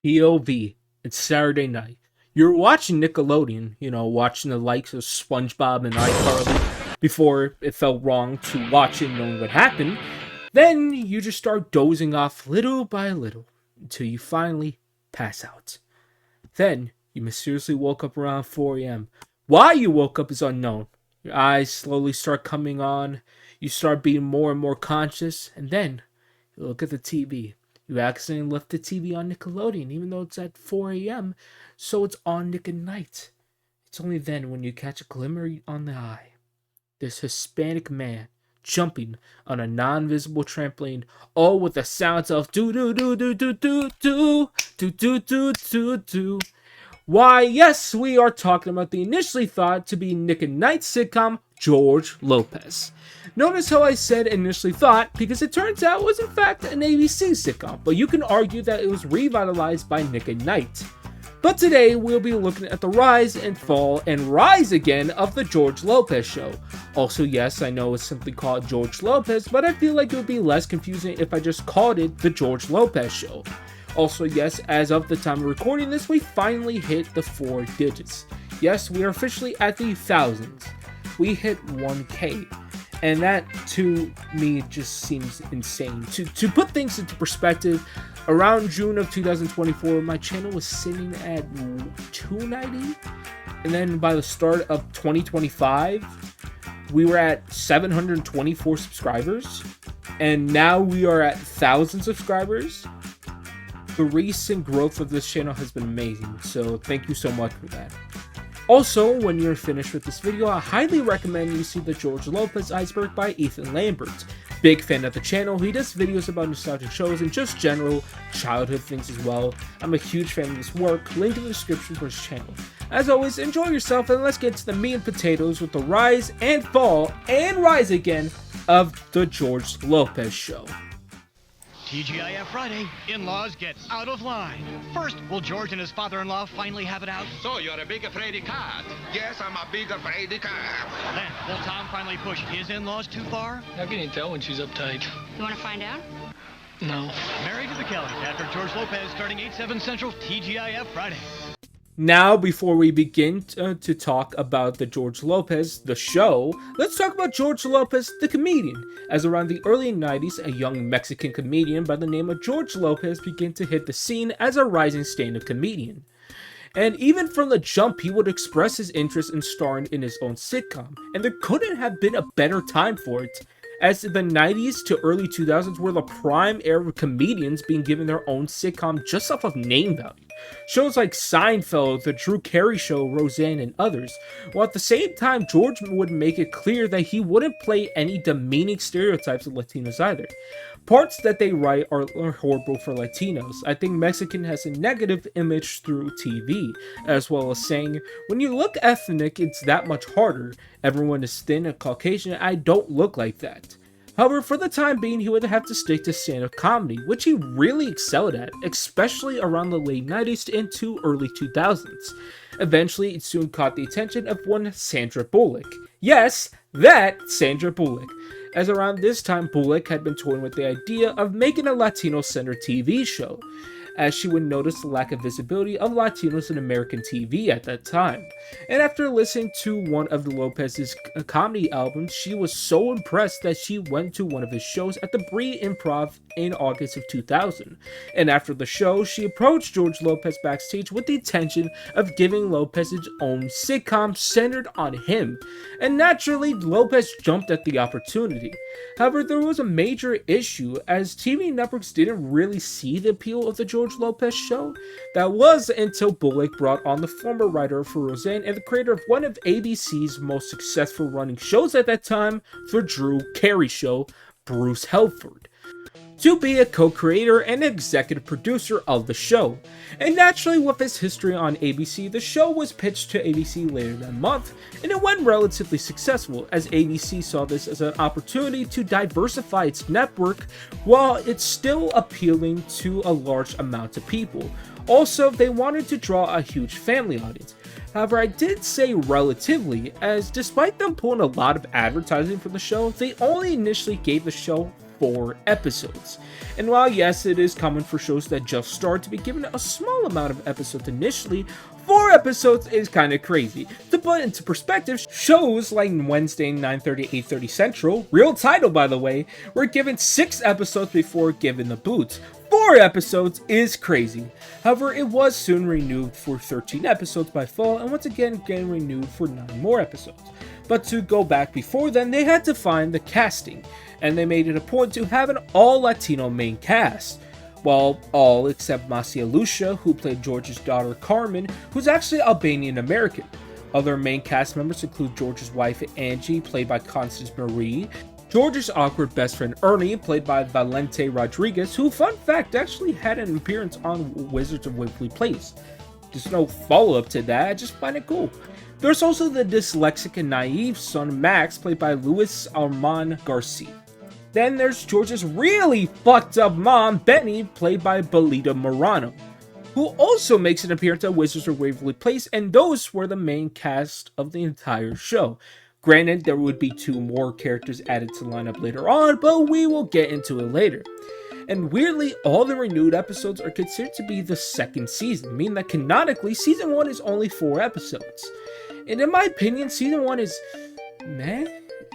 POV. It's Saturday night. You're watching Nickelodeon, watching the likes of SpongeBob and iCarly before it felt wrong to watch it knowing what happened. Then you just start dozing off little by little until you finally pass out. Then you mysteriously woke up around 4 a.m. Why you woke up is unknown. Your eyes slowly start coming on. You start being more and more conscious, and then you look at the TV. You accidentally left the TV on Nickelodeon, even though it's at 4 a.m., so it's on Nick and Nite. It's only then when you catch a glimmer on the eye. This Hispanic man jumping on a non-visible trampoline, all with the sounds of do do do do do do do do do do do do. Why, yes, we are talking about the initially thought to be Nick and Nite sitcom, George Lopez. Notice how I said initially thought, because it turns out it was in fact an ABC sitcom, but you can argue that it was revitalized by Nick and Nite. But today we'll be looking at the rise and fall and rise again of the George Lopez show. Also, yes, I know it's simply called George Lopez, but I feel like it would be less confusing if I just called it the George Lopez show. Also, yes, as of the time of recording this, we finally hit the 4 digits. Yes, we are officially at the thousands. We hit 1K. And that, to me, just seems insane. To put things into perspective, around June of 2024, my channel was sitting at 290. And then by the start of 2025, we were at 724 subscribers. And now we are at 1,000 subscribers. The recent growth of this channel has been amazing, so thank you so much for that. Also, when you're finished with this video, I highly recommend you see the George Lopez Iceberg by Ethan Lambert. Big fan of the channel, he does videos about nostalgic shows and just general childhood things as well. I'm a huge fan of his work, link in the description for his channel. As always, enjoy yourself and let's get to the meat and potatoes with the rise and fall and rise again of the George Lopez show. TGIF Friday, in-laws get out of line. First, will George and his father-in-law finally have it out? So you're a big afraid cat? Yes, I'm a big afraid cat. Then, will Tom finally push his in-laws too far? How can you tell when she's uptight? You want to find out? No. Married to the Kellys after George Lopez starting 8/7 Central, TGIF Friday. Now, before we begin to talk about the George Lopez, the show, let's talk about George Lopez, the comedian. As around the early 90s, a young Mexican comedian by the name of George Lopez began to hit the scene as a rising stand-up comedian. And even from the jump, he would express his interest in starring in his own sitcom, and there couldn't have been a better time for it, as the 90s to early 2000s were the prime era of comedians being given their own sitcom just off of name value. Shows like Seinfeld, The Drew Carey Show, Roseanne, and others, while at the same time George would make it clear that he wouldn't play any demeaning stereotypes of Latinos either. Parts that they write are horrible for Latinos. I think Mexican has a negative image through TV, as well as saying, when you look ethnic, it's that much harder. Everyone is thin and Caucasian, I don't look like that. However, for the time being, he would have to stick to stand-up comedy, which he really excelled at, especially around the late 90s into early 2000s. Eventually, it soon caught the attention of one Sandra Bullock. Yes, that Sandra Bullock. As around this time, Bullock had been toying with the idea of making a Latino-centered TV show, as she would notice the lack of visibility of Latinos in American TV at that time. And after listening to one of the Lopez's comedy albums, she was so impressed that she went to one of his shows at the Bree Improv in August of 2000. And after the show, she approached George Lopez backstage with the intention of giving Lopez his own sitcom centered on him. And naturally, Lopez jumped at the opportunity. However, there was a major issue, as TV networks didn't really see the appeal of the George Lopez show. That was until Bullock brought on the former writer for Roseanne and the creator of one of ABC's most successful running shows at that time, The Drew Carey Show, Bruce Helford, to be a co-creator and executive producer of the show. And naturally, with its history on ABC, the show was pitched to ABC later that month, and it went relatively successful, as ABC saw this as an opportunity to diversify its network while it's still appealing to a large amount of people. Also, they wanted to draw a huge family audience. However, I did say relatively, as despite them pulling a lot of advertising for the show, they only initially gave the show 4 episodes. And while yes, it is common for shows that just start to be given a small amount of episodes initially, 4 episodes is kind of crazy. To put into perspective, shows like Wednesday 9:30, 8:30 Central, real title by the way, were given 6 episodes before given the boot. 4 episodes is crazy. However, it was soon renewed for 13 episodes by fall, and once again getting renewed for 9 more episodes. But to go back before then, they had to find the casting, and they made it a point to have an all-Latino main cast. Well, all except Masia Lucia, who played George's daughter Carmen, who's actually Albanian American. Other main cast members include George's wife Angie, played by Constance Marie, George's awkward best friend Ernie, played by Valente Rodriguez, who, fun fact, actually had an appearance on Wizards of Waverly Place. There's no follow-up to that, I just find it cool. There's also the dyslexic and naive son Max, played by Luis Armand Garcia. Then there's George's really fucked up mom, Benny, played by Belita Morano, who also makes an appearance at Wizards of Waverly Place, and those were the main cast of the entire show. Granted, there would be 2 more characters added to the lineup later on, but we will get into it later. And weirdly, all the renewed episodes are considered to be the 2nd season, meaning that canonically, season 1 is only 4 episodes. And in my opinion, season 1 is meh.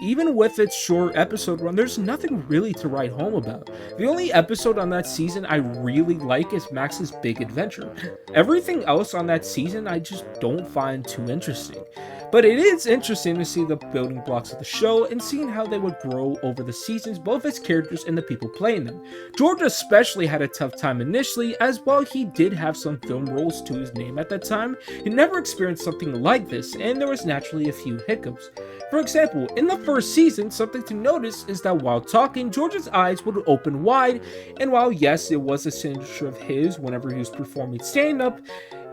Even with its short episode run, there's nothing really to write home about. The only episode on that season I really like is Max's Big Adventure. Everything else on that season I just don't find too interesting. But it is interesting to see the building blocks of the show and seeing how they would grow over the seasons, both as characters and the people playing them. George especially had a tough time initially, as while he did have some film roles to his name at that time, he never experienced something like this, and there was naturally a few hiccups. For example, in the first season, something to notice is that while talking, George's eyes would open wide, and while yes, it was a signature of his whenever he was performing stand-up,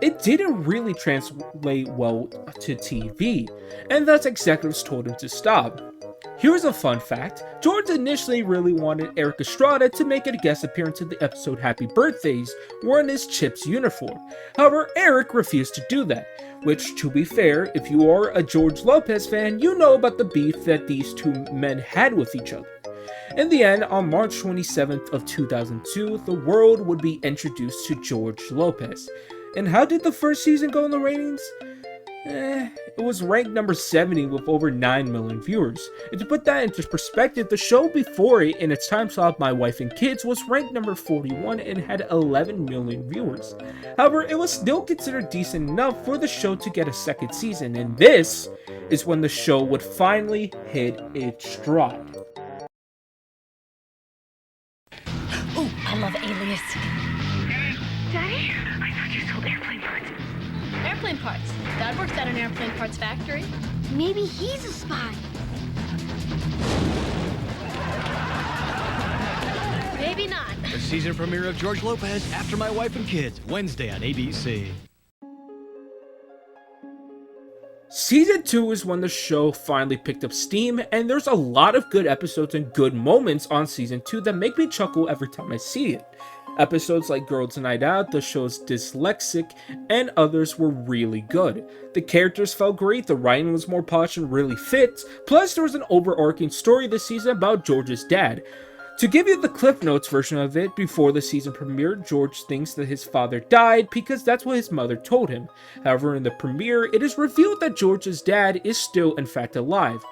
it didn't really translate well to TV, and thus executives told him to stop. Here's a fun fact: George initially really wanted Eric Estrada to make a guest appearance in the episode Happy Birthdays, wearing his Chips uniform. However, Eric refused to do that, which, to be fair, if you are a George Lopez fan, you know about the beef that these 2 men had with each other. In the end, on March 27th of 2002, the world would be introduced to George Lopez. And how did the first season go in the ratings? It was ranked number 70 with over 9 million viewers. And to put that into perspective, the show before it in its time slot, My Wife and Kids, was ranked number 41 and had 11 million viewers. However, it was still considered decent enough for the show to get a 2nd season, and this is when the show would finally hit its stride. Ooh, I love Alias. Daddy? I thought you sold airplane parts. Airplane parts. Dad works at an airplane parts factory. Maybe he's a spy. Maybe not. The season premiere of George Lopez, After My Wife and Kids, Wednesday on ABC. Season 2 is when the show finally picked up steam, and there's a lot of good episodes and good moments on Season 2 that make me chuckle every time I see it. Episodes like Girls Night Out, the show's Dyslexic, and others were really good. The characters felt great, the writing was more polished and really fit, plus there was an overarching story this season about George's dad. To give you the Cliff Notes version of it, before the season premiere, George thinks that his father died because that's what his mother told him. However, in the premiere, it is revealed that George's dad is still in fact alive.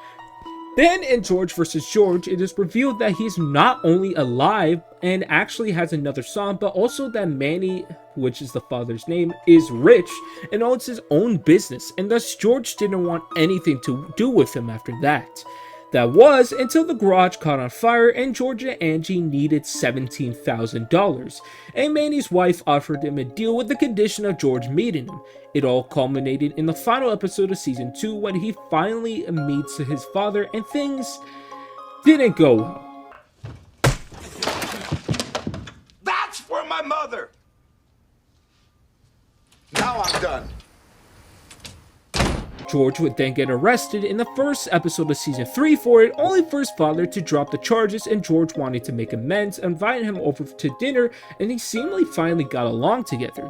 Then in George vs. George, it is revealed that he's not only alive and actually has another son, but also that Manny, which is the father's name, is rich and owns his own business, and thus George didn't want anything to do with him after that. That was until the garage caught on fire and George and Angie needed $17,000, and Manny's wife offered him a deal with the condition of George meeting him. It all culminated in the final episode of Season 2 when he finally meets his father and things didn't go well. That's for my mother! Now I'm done. George would then get arrested in the first episode of Season 3 for it, only for his father to drop the charges and George wanting to make amends, inviting him over to dinner, and they seemingly finally got along together.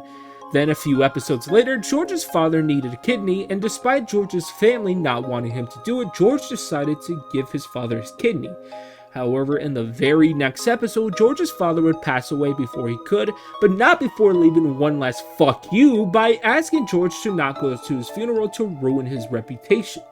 Then a few episodes later, George's father needed a kidney, and despite George's family not wanting him to do it, George decided to give his father his kidney. However, in the very next episode, George's father would pass away before he could, but not before leaving one last fuck you by asking George to not go to his funeral to ruin his reputation.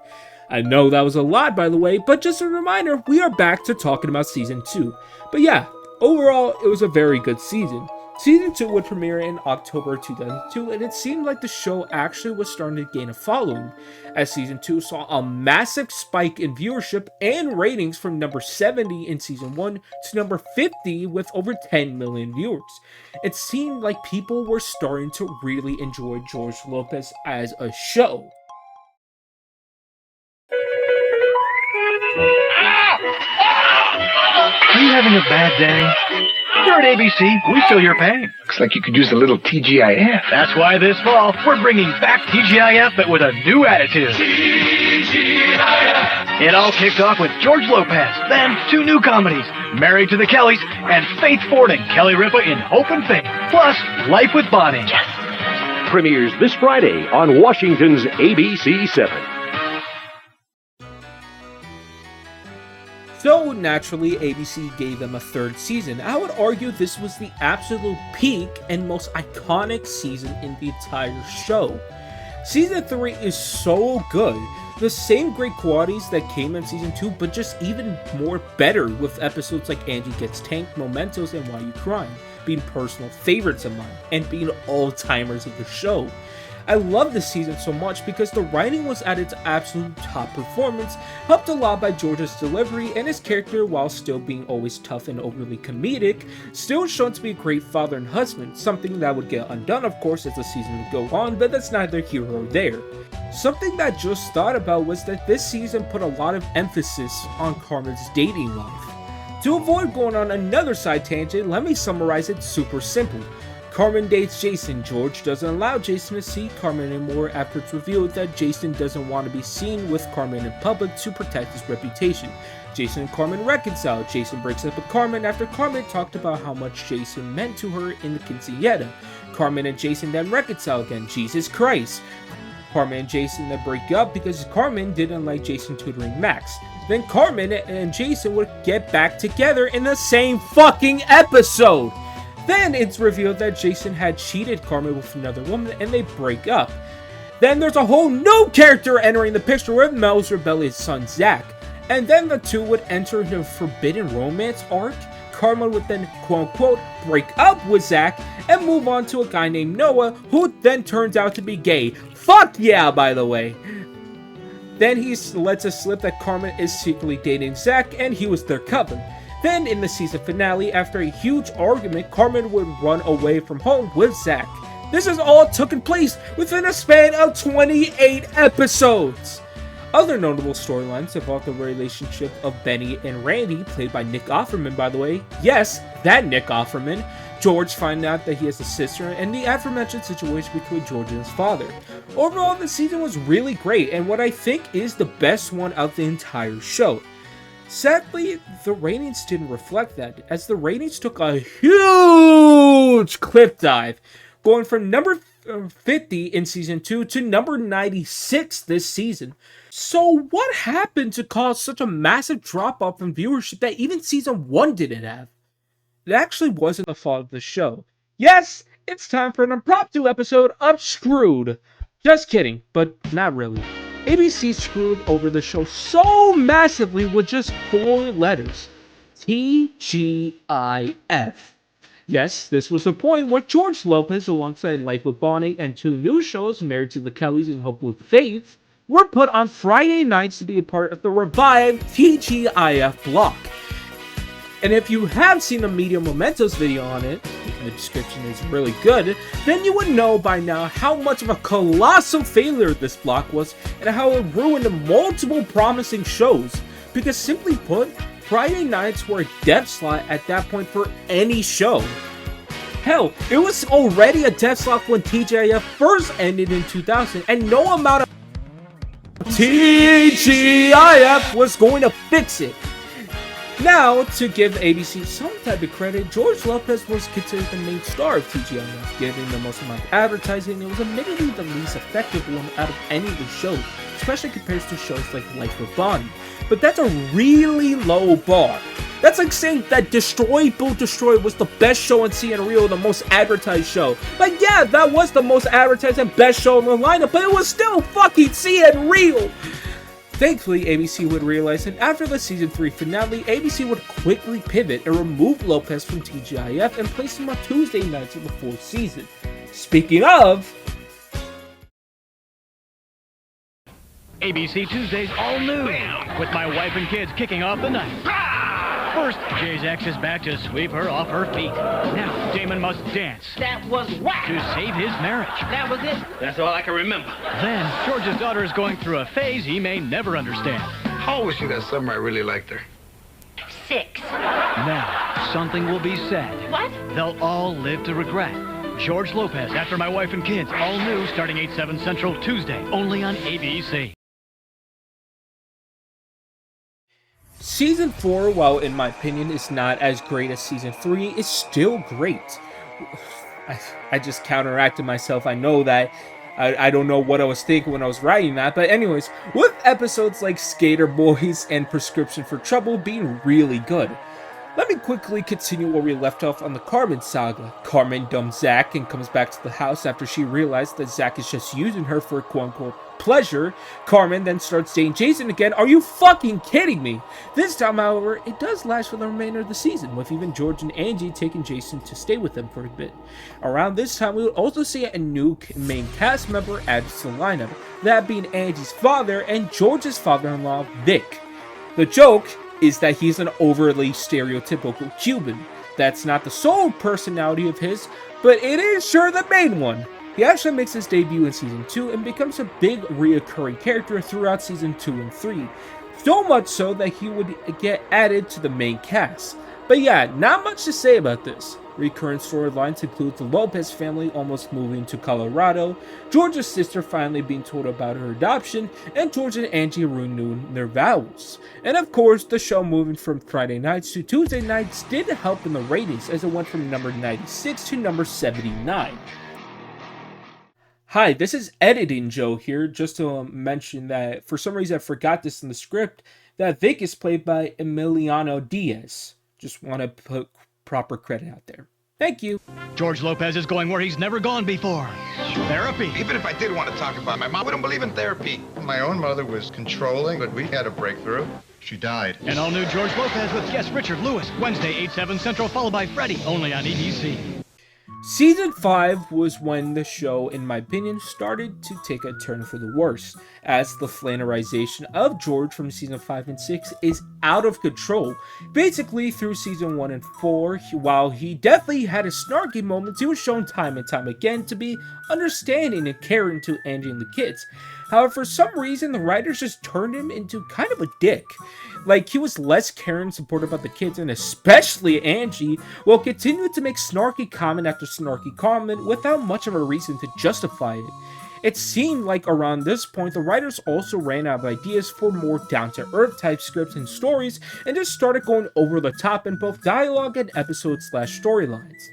I know that was a lot, by the way, but just a reminder, we are back to talking about Season 2. But yeah, overall, it was a very good season. Season 2 would premiere in October 2002, and it seemed like the show actually was starting to gain a following, as Season 2 saw a massive spike in viewership and ratings from number 70 in Season 1 to number 50 with over 10 million viewers. It seemed like people were starting to really enjoy George Lopez as a show. Are you having a bad day? Here at ABC, we feel your pain. Looks like you could use a little TGIF. That's why this fall, we're bringing back TGIF, but with a new attitude. TGIF! It all kicked off with George Lopez, then 2 new comedies, Married to the Kellys, and Faith Ford and Kelly Ripa in Hope and Faith, plus Life with Bonnie. Yes. Premieres this Friday on Washington's ABC 7. So naturally, ABC gave them a 3rd season. I would argue this was the absolute peak and most iconic season in the entire show. Season 3 is so good. The same great qualities that came in Season 2, but just even more better, with episodes like Angie Gets Tanked, Mementos, and Why You Crying being personal favorites of mine, and being all-timers of the show. I love this season so much because the writing was at its absolute top performance, helped a lot by George's delivery and his character, while still being always tough and overly comedic, still shown to be a great father and husband, something that would get undone of course as the season would go on, but that's neither here nor there. Something that I just thought about was that this season put a lot of emphasis on Carmen's dating life. To avoid going on another side tangent, let me summarize it super simple. Carmen dates Jason. George doesn't allow Jason to see Carmen anymore after it's revealed that Jason doesn't want to be seen with Carmen in public to protect his reputation. Jason and Carmen reconcile. Jason breaks up with Carmen after Carmen talked about how much Jason meant to her in the quinceañera. Carmen and Jason then reconcile again. Jesus Christ. Carmen and Jason then break up because Carmen didn't like Jason tutoring Max. Then Carmen and Jason would get back together in the same fucking episode. Then it's revealed that Jason had cheated Carmen with another woman and they break up. Then there's a whole new character entering the picture with Mel's rebellious son Zach. And then the two would enter the forbidden romance arc. Carmen would then quote-unquote break up with Zach and move on to a guy named Noah, who then turns out to be gay. Fuck yeah, by the way. Then he lets us slip that Carmen is secretly dating Zach and he was their cover. Then, in the season finale, after a huge argument, Carmen would run away from home with Zach. This has all taken place within a span of 28 episodes! Other notable storylines involve the relationship of Benny and Randy, played by Nick Offerman, by the way. Yes, that Nick Offerman. George finding out that he has a sister, and the aforementioned situation between George and his father. Overall, the season was really great, and what I think is the best one of the entire show. Sadly, the ratings didn't reflect that, as the ratings took a huge cliff dive, going from number 50 in Season 2 to number 96 this season. So what happened to cause such a massive drop-off in viewership that even Season 1 didn't have? It actually wasn't the fault of the show. Yes, it's time for an impromptu episode of Screwed. Just kidding, but not really. ABC screwed over the show so massively with just 4 letters. TGIF. Yes, this was the point where George Lopez, alongside Life with Bonnie and 2 new shows, Married to the Kellys and Hope with Faith, were put on Friday nights to be a part of the revived TGIF block. And if you have seen the Media Mementos video on it, the description is really good, then you would know by now how much of a colossal failure this block was and how it ruined multiple promising shows. Because simply put, Friday nights were a death slot at that point for any show. Hell, it was already a death slot when TGIF first ended in 2000, and no amount of TGIF was going to fix it. Now, to give ABC some type of credit, George Lopez was considered the main star of TGIF, getting the most amount of advertising. It was admittedly the least effective one out of any of the shows, especially compared to shows like Life with Bonnie. But that's a really low bar. That's like saying that Destroy Build Destroy was the best show on CNREO, the most advertised show. Like, yeah, that was the most advertised and best show in the lineup, but it was still fucking CNREO. Thankfully, ABC would realize that after the season 3 finale, ABC would quickly pivot and remove Lopez from TGIF and place him on Tuesday nights of the 4th season. Speaking of, ABC Tuesdays all new, with my wife and kids kicking off the night. First, Jay's ex is back to sweep her off her feet. Now, Damon must dance. That was whack. To save his marriage. That was it. That's all I can remember. Then, George's daughter is going through a phase he may never understand. How old was she that summer I really liked her? 6. Now, something will be said. What? They'll all live to regret. George Lopez, After My Wife and Kids, all new, starting 8/7 Central Tuesday, only on ABC. Season 4, while in my opinion is not as great as Season 3, is still great. I just counteracted myself. I know that I don't know what I was thinking when I was writing that, but anyways, with episodes like Skater Boys and Prescription for Trouble being really good. Let me quickly continue where we left off on the Carmen saga. Carmen dumps Zach and comes back to the house after she realized that Zach is just using her for quote-unquote pleasure. Carmen then starts dating Jason again. Are you fucking kidding me? This time, however, it does last for the remainder of the season, with even George and Angie taking Jason to stay with them for a bit. Around this time, we would also see a new main cast member added to the lineup, that being Angie's father and George's father-in-law, Vic. The joke is that he's an overly stereotypical Cuban. That's not the sole personality of his, but it is sure the main one. He actually makes his debut in Season 2 and becomes a big reoccurring character throughout Season 2 and 3. So much so that he would get added to the main cast. But yeah, not much to say about this. Recurrent storylines include the Lopez family almost moving to Colorado, George's sister finally being told about her adoption, and George and Angie renewing their vows. And of course, the show moving from Friday nights to Tuesday nights did help in the ratings as it went from number 96 to number 79. Hi, this is Editing Joe here, just to mention that for some reason I forgot this in the script, that Vic is played by Emiliano Diaz. Just want to put proper credit out there. Thank you. George Lopez is going where he's never gone before. Therapy. Even if I did want to talk about my mom, wouldn't believe in therapy. My own mother was controlling, but we had a breakthrough. She died. An all-new George Lopez with guest Richard Lewis, Wednesday, 8/7 Central, followed by Freddie, only on ABC. Season 5 was when the show, in my opinion, started to take a turn for the worse, as the flannerization of George from Season 5 and 6 is out of control. Basically, through Season 1 and 4, while he definitely had his snarky moments, he was shown time and time again to be understanding and caring to Angie and the kids. However, for some reason, the writers just turned him into kind of a dick. Like, he was less caring and supportive about the kids, and especially Angie, while continuing to make snarky comment after snarky comment without much of a reason to justify it. It seemed like around this point, the writers also ran out of ideas for more down-to-earth type scripts and stories, and just started going over the top in both dialogue and episode/storylines.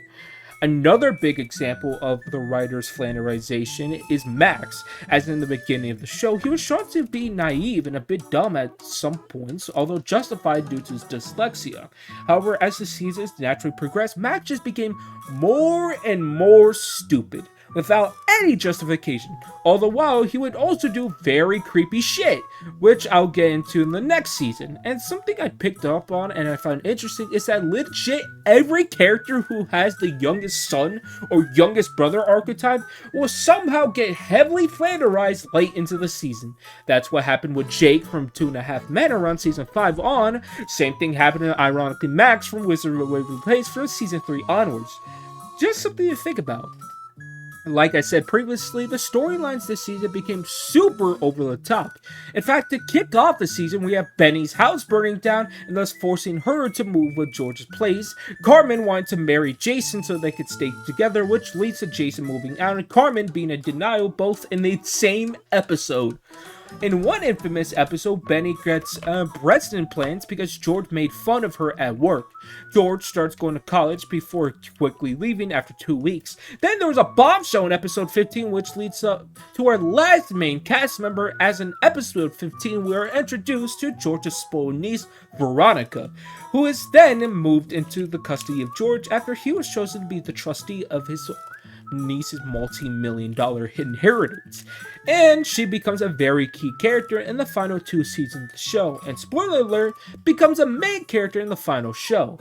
Another big example of the writer's flannerization is Max, as in the beginning of the show, he was shown to be naive and a bit dumb at some points, although justified due to his dyslexia. However, as the seasons naturally progressed, Max just became more and more stupid, without any justification, all the while he would also do very creepy shit, which I'll get into in the next season. And something I picked up on and I found interesting is that legit every character who has the youngest son or youngest brother archetype will somehow get heavily flannerized late into the season. That's what happened with Jake from 2.5 Men around Season 5 on. Same thing happened to ironically Max from Wizard of Waverly Place from Season 3 onwards. Just something to think about. Like I said previously, the storylines this season became super over the top. In fact, to kick off the season, we have Benny's house burning down and thus forcing her to move with George's place. Carmen wanted to marry Jason so they could stay together, which leads to Jason moving out and Carmen being in denial both in the same episode. In one infamous episode, Benny gets breast implants because George made fun of her at work. George starts going to college before quickly leaving after 2 weeks. Then there was a bombshell in episode 15, which leads up to our last main cast member, as in episode 15 we are introduced to George's spoiled niece, Veronica, who is then moved into the custody of George after he was chosen to be the trustee of his niece's multi-million-dollar inheritance, and she becomes a very key character in the final 2 seasons of the show, and spoiler alert, becomes a main character in the final show.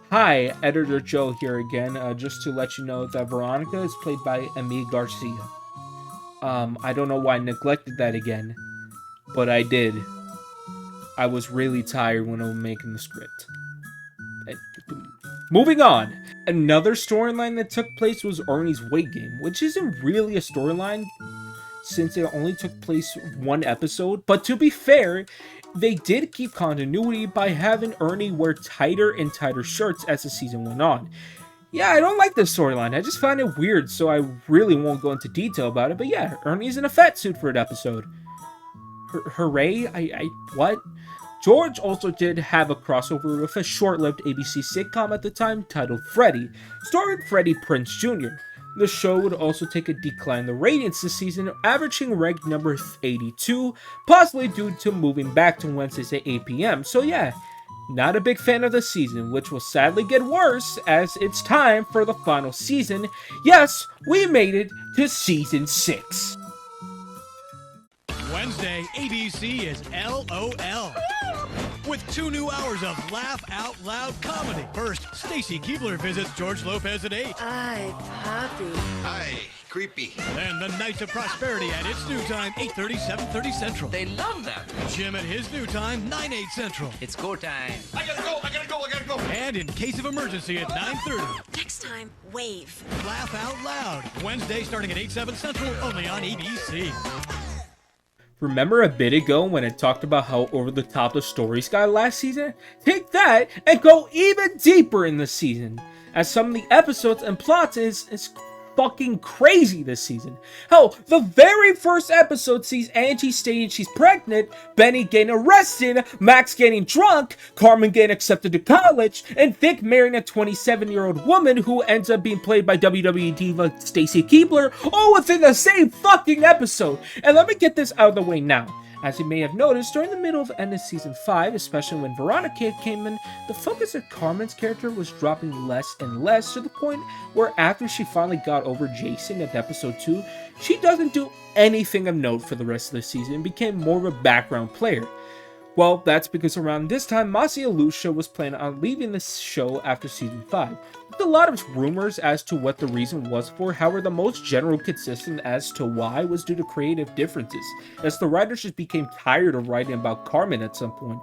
Hi, Editor Joe here again, just to let you know that Veronica is played by Amy Garcia. I don't know why I neglected that again, but I did. I was really tired when I was making the script. Moving on, another storyline that took place was Ernie's weight gain, which isn't really a storyline since it only took place 1 episode, but to be fair, they did keep continuity by having Ernie wear tighter and tighter shirts as the season went on. Yeah, I don't like this storyline, I just find it weird, so I really won't go into detail about it, but yeah, Ernie's in a fat suit for an episode. Hooray? What? George also did have a crossover with a short-lived ABC sitcom at the time titled Freddie, starring Freddie Prinze Jr. The show would also take a decline in the ratings this season, averaging rank number 82, possibly due to moving back to Wednesdays at 8 p.m. So yeah, not a big fan of the season, which will sadly get worse as it's time for the final season. Yes, we made it to season 6. Wednesday, ABC is LOL. With 2 new hours of laugh out loud comedy. First, Stacy Keebler visits George Lopez at 8. Ay, papi. Hi, creepy. Then the Knights of Prosperity at its new time, 8:30, 7:30 Central. They love that. Jim at his new time, 9/8 Central. It's go time. I gotta go. And in case of emergency at 9:30. Next time, wave. Laugh out loud. Wednesday starting at 8/7 Central, only on ABC. Remember a bit ago when I talked about how over the top the stories got last season? Take that and go even deeper in the season, as some of the episodes and plots is fucking crazy this season. Hell, the very first episode sees Angie stating she's pregnant, Benny getting arrested, Max getting drunk, Carmen getting accepted to college, and Vic marrying a 27-year-old woman who ends up being played by WWE diva Stacy Keebler, all within the same fucking episode. And let me get this out of the way now. As you may have noticed, during the middle of end of season 5, especially when Veronica came in, the focus of Carmen's character was dropping less and less, to the point where after she finally got over Jason at episode 2, she doesn't do anything of note for the rest of the season and became more of a background player. Well, that's because around this time, Marcia Lucia was planning on leaving the show after season 5. With a lot of rumors as to what the reason was for, however, the most general consistent as to why was due to creative differences, as the writers just became tired of writing about Carmen at some point.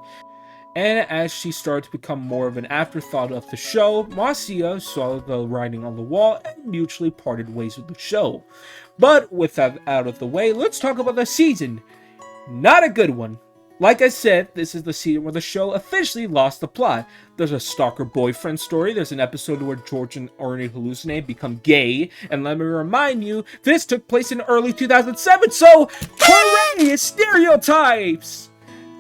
And as she started to become more of an afterthought of the show, Marcia saw the writing on the wall and mutually parted ways with the show. But with that out of the way, let's talk about the season. Not a good one. Like I said, this is the season where the show officially lost the plot. There's a stalker boyfriend story, there's an episode where George and Ernie hallucinate, become gay, and let me remind you, this took place in early 2007, so hooray, stereotypes!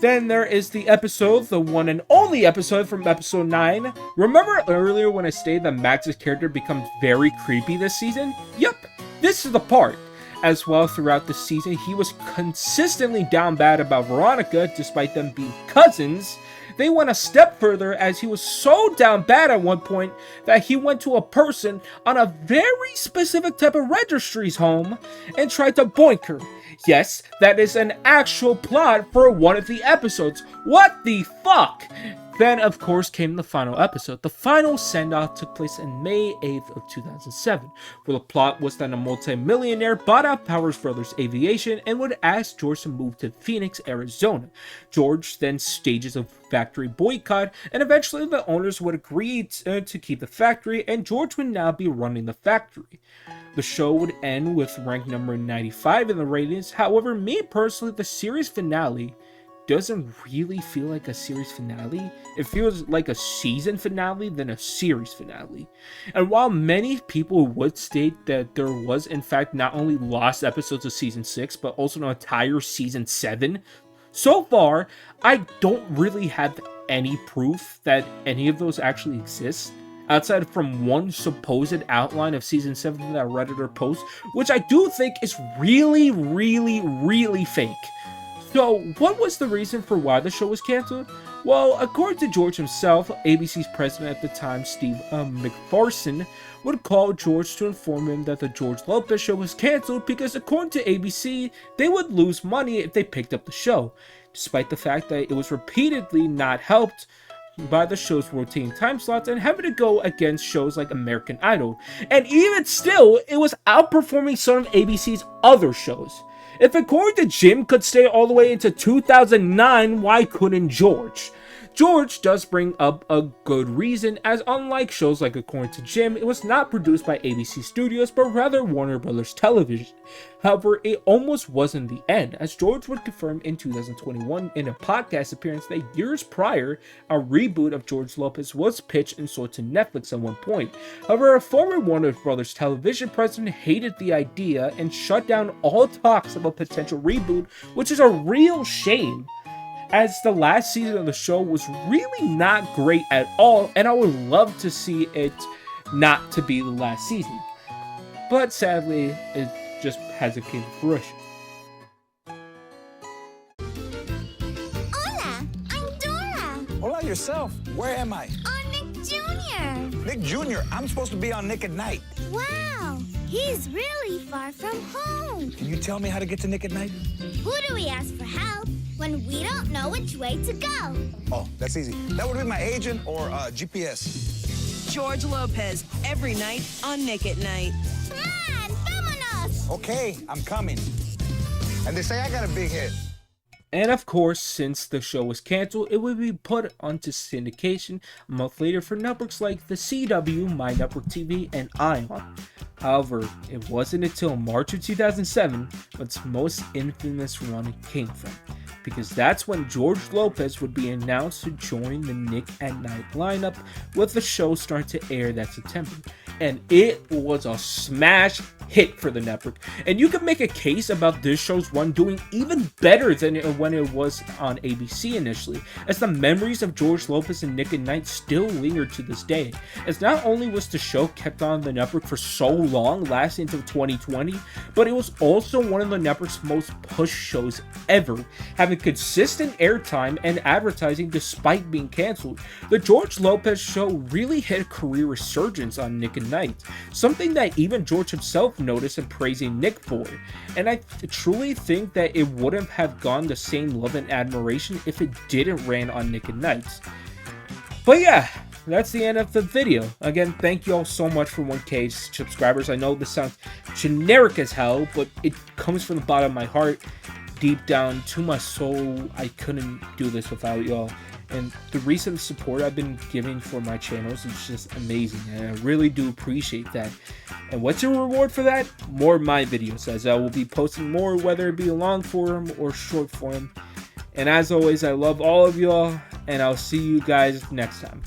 Then there is the episode, the one and only episode from episode 9. Remember earlier when I stated that Max's character becomes very creepy this season? Yep, this is the part. As well, throughout the season, he was consistently down bad about Veronica, despite them being cousins. They went a step further, as he was so down bad at one point that he went to a person on a very specific type of registry's home and tried to boink her. Yes, that is an actual plot for one of the episodes. What the fuck? Then, of course, came the final episode. The final send-off took place on May 8th of 2007, where the plot was that a multi-millionaire bought out Powers Brothers Aviation and would ask George to move to Phoenix, Arizona. George then stages a factory boycott, and eventually the owners would agree to keep the factory, and George would now be running the factory. The show would end with rank number 95 in the ratings. However, me personally, the series finale doesn't really feel like a series finale. It feels like a season finale than a series finale. And while many people would state that there was in fact not only lost episodes of season 6, but also an entire season 7, so far I don't really have any proof that any of those actually exist, outside from one supposed outline of season 7 that Redditor post, which I do think is really, really, really fake. So, what was the reason for why the show was canceled? Well, according to George himself, ABC's president at the time, Steve McPherson, would call George to inform him that the George Lopez show was canceled because, according to ABC, they would lose money if they picked up the show, despite the fact that it was repeatedly not helped by the show's rotating time slots and having to go against shows like American Idol. And even still, it was outperforming some of ABC's other shows. If according to Jim could stay all the way into 2009, why couldn't George? George does bring up a good reason, as unlike shows like according to Jim, it was not produced by ABC Studios, but rather Warner Brothers Television. However, it almost wasn't the end, as George would confirm in 2021 in a podcast appearance that years prior, a reboot of George Lopez was pitched and sold to Netflix at one point. However, a former Warner Brothers Television president hated the idea and shut down all talks of a potential reboot, which is a real shame, as the last season of the show was really not great at all, and I would love to see it not to be the last season. But sadly, it just hasn't came to fruition. Hola, I'm Dora. Hola yourself. Where am I? On Nick Jr. Nick Jr. I'm supposed to be on Nick at Night. Wow, he's really far from home. Can you tell me how to get to Nick at Night? Who do we ask for help when we don't know which way to go? Oh, that's easy. That would be my agent or GPS. George Lopez, every night on Nick at Night. Come on, vámonos! Okay, I'm coming. And they say I got a big head. And of course, since the show was canceled, it would be put onto syndication a month later for networks like the CW, My Network TV, and ION. However, it wasn't until March of 2007 when its most infamous run came from, because that's when George Lopez would be announced to join the Nick at Night lineup, with the show starting to air that September. And it was a smash hit for the network, and you could make a case about this show's run doing even better than when it was on ABC initially, as the memories of George Lopez and Nick at Night still linger to this day, as not only was the show kept on the network for so long, lasting until 2020, but it was also one of the network's most pushed shows ever, having consistent airtime and advertising despite being canceled. The George Lopez show really hit a career resurgence on Nick at Night, something that even George himself noticed and praising Nick for, and I truly think that it wouldn't have gotten the same love and admiration if it didn't ran on Nick at Night. But yeah, that's the end of the video. Again, thank you all so much for 1K subscribers. I know this sounds generic as hell, but it comes from the bottom of my heart, deep down to my soul. I couldn't do this without y'all. And the recent support I've been giving for my channels is just amazing, and I really do appreciate that. And what's your reward for that? More of my videos, as I will be posting more, whether it be long form or short form. And as always, I love all of y'all, and I'll see you guys next time.